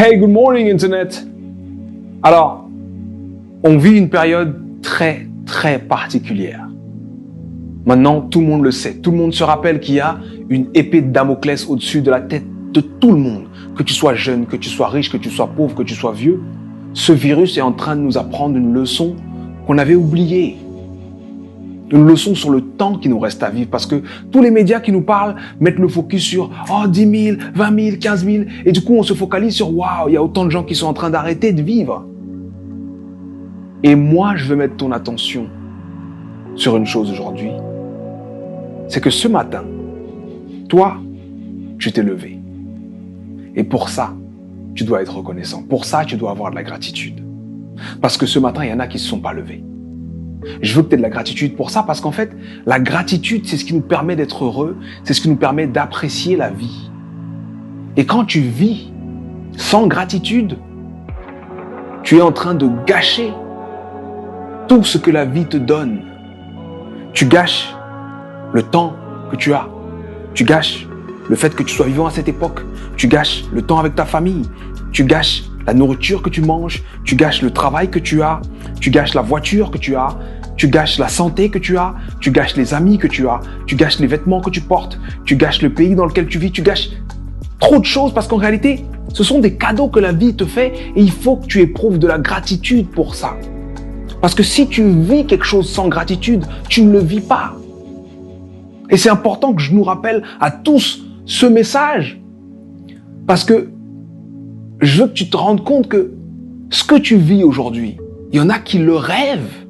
Hey, good morning Internet. Alors, on vit une période très, très particulière. Maintenant, tout le monde le sait. Tout le monde se rappelle qu'il y a une épée de Damoclès au-dessus de la tête de tout le monde. Que tu sois jeune, que tu sois riche, que tu sois pauvre, que tu sois vieux. Ce virus est en train de nous apprendre une leçon qu'on avait oubliée. Une leçon sur le temps qui nous reste à vivre. Parce que tous les médias qui nous parlent mettent le focus sur 10 000, 20 000, 15 000. Et du coup, on se focalise sur waouh, il y a autant de gens qui sont en train d'arrêter de vivre. Et moi, je veux mettre ton attention sur une chose aujourd'hui. C'est que ce matin, toi, tu t'es levé. Et pour ça, tu dois être reconnaissant. Pour ça, tu dois avoir de la gratitude. Parce que ce matin, il y en a qui ne se sont pas levés. Je veux que tu aies de la gratitude pour ça parce qu'en fait, la gratitude, c'est ce qui nous permet d'être heureux, c'est ce qui nous permet d'apprécier la vie. Et quand tu vis sans gratitude, tu es en train de gâcher tout ce que la vie te donne. Tu gâches le temps que tu as. Tu gâches le fait que tu sois vivant à cette époque. Tu gâches le temps avec ta famille. Tu gâches la nourriture que tu manges. Tu gâches le travail que tu as. Tu gâches la voiture que tu as. Tu gâches la santé que tu as. Tu gâches les amis que tu as. Tu gâches les vêtements que tu portes. Tu gâches le pays dans lequel tu vis. Tu gâches trop de choses parce qu'en réalité, ce sont des cadeaux que la vie te fait et il faut que tu éprouves de la gratitude pour ça. Parce que si tu vis quelque chose sans gratitude, tu ne le vis pas. Et c'est important que je nous rappelle à tous ce message. Parce que je veux que tu te rendes compte que ce que tu vis aujourd'hui, il y en a qui le rêvent.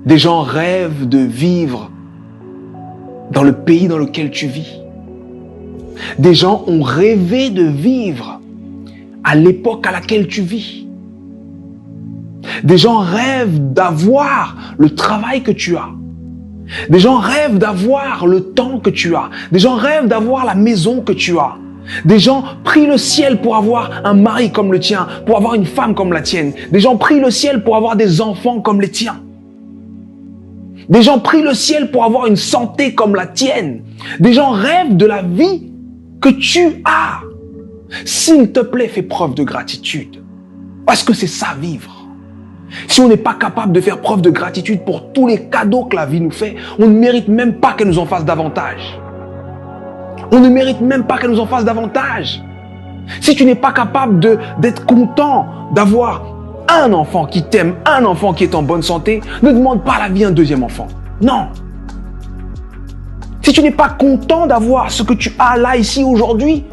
Des gens rêvent de vivre dans le pays dans lequel tu vis. Des gens ont rêvé de vivre à l'époque à laquelle tu vis. Des gens rêvent d'avoir le travail que tu as. Des gens rêvent d'avoir le temps que tu as. Des gens rêvent d'avoir la maison que tu as. Des gens prient le ciel pour avoir un mari comme le tien, pour avoir une femme comme la tienne. Des gens prient le ciel pour avoir des enfants comme les tiens. Des gens prient le ciel pour avoir une santé comme la tienne. Des gens rêvent de la vie que tu as. S'il te plaît, fais preuve de gratitude. Parce que c'est ça vivre. Si on n'est pas capable de faire preuve de gratitude pour tous les cadeaux que la vie nous fait, on ne mérite même pas qu'elle nous en fasse davantage. On ne mérite même pas qu'elle nous en fasse davantage. Si tu n'es pas capable d'être content d'avoir un enfant qui t'aime, un enfant qui est en bonne santé, ne demande pas la vie à un deuxième enfant. Non. Si tu n'es pas content d'avoir ce que tu as là, ici, aujourd'hui,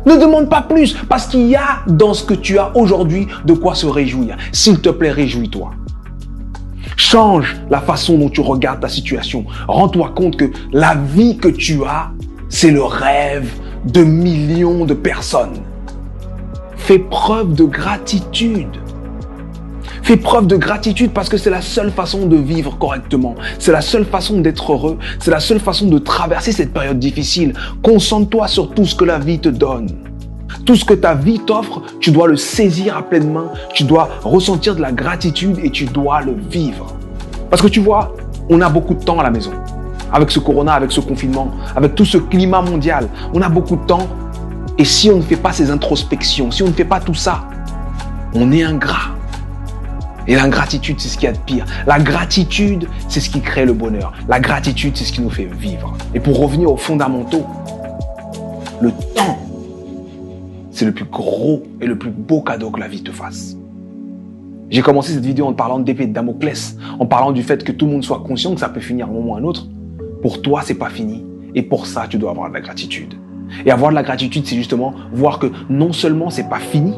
ne demande pas plus, parce qu'il y a dans ce que tu as aujourd'hui de quoi se réjouir. S'il te plaît, réjouis-toi. Change la façon dont tu regardes ta situation. Rends-toi compte que la vie que tu as, c'est le rêve de millions de personnes. Fais preuve de gratitude. Fais preuve de gratitude parce que c'est la seule façon de vivre correctement. C'est la seule façon d'être heureux. C'est la seule façon de traverser cette période difficile. Concentre-toi sur tout ce que la vie te donne. Tout ce que ta vie t'offre, tu dois le saisir à pleine main. Tu dois ressentir de la gratitude et tu dois le vivre. Parce que tu vois, on a beaucoup de temps à la maison. Avec ce corona, avec ce confinement, avec tout ce climat mondial, on a beaucoup de temps. Et si on ne fait pas ces introspections, si on ne fait pas tout ça, on est ingrat. Et l'ingratitude, c'est ce qu'il y a de pire. La gratitude, c'est ce qui crée le bonheur. La gratitude, c'est ce qui nous fait vivre. Et pour revenir aux fondamentaux, le temps, c'est le plus gros et le plus beau cadeau que la vie te fasse. J'ai commencé cette vidéo en parlant d'épée de Damoclès, en parlant du fait que tout le monde soit conscient que ça peut finir à un moment ou à un autre. Pour toi, c'est pas fini. Et pour ça, tu dois avoir de la gratitude. Et avoir de la gratitude, c'est justement voir que non seulement c'est pas fini,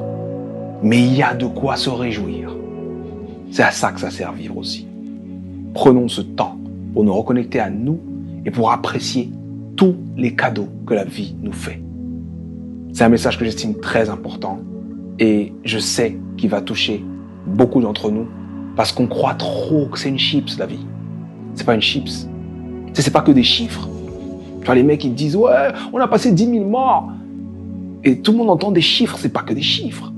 mais il y a de quoi se réjouir. C'est à ça que ça sert à vivre aussi. Prenons ce temps pour nous reconnecter à nous et pour apprécier tous les cadeaux que la vie nous fait. C'est un message que j'estime très important et je sais qu'il va toucher beaucoup d'entre nous parce qu'on croit trop que c'est une chips la vie. C'est pas une chips. C'est pas que des chiffres. Tu vois les mecs ils disent ouais, on a passé 10 000 morts et tout le monde entend des chiffres, c'est pas que des chiffres.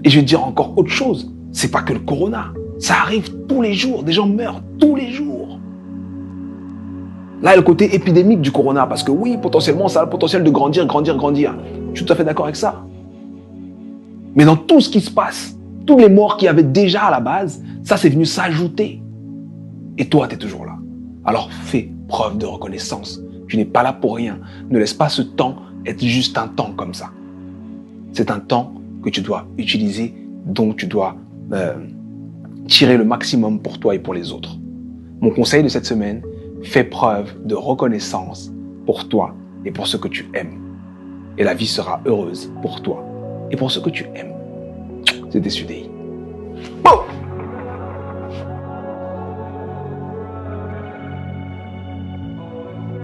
Et je vais te dire encore autre chose. C'est pas que le corona. Ça arrive tous les jours. Des gens meurent tous les jours. Là, il y a le côté épidémique du corona, parce que oui, potentiellement, ça a le potentiel de grandir. Je suis tout à fait d'accord avec ça. Mais dans tout ce qui se passe, tous les morts qu'il y avait déjà à la base, ça, c'est venu s'ajouter. Et toi, tu es toujours là. Alors, fais preuve de reconnaissance. Tu n'es pas là pour rien. Ne laisse pas ce temps être juste un temps comme ça. C'est un temps que tu dois utiliser, dont tu dois tirer le maximum pour toi et pour les autres. Mon conseil de cette semaine, fais preuve de reconnaissance pour toi et pour ce que tu aimes. Et la vie sera heureuse pour toi et pour ce que tu aimes. C'était Sudei. Bon!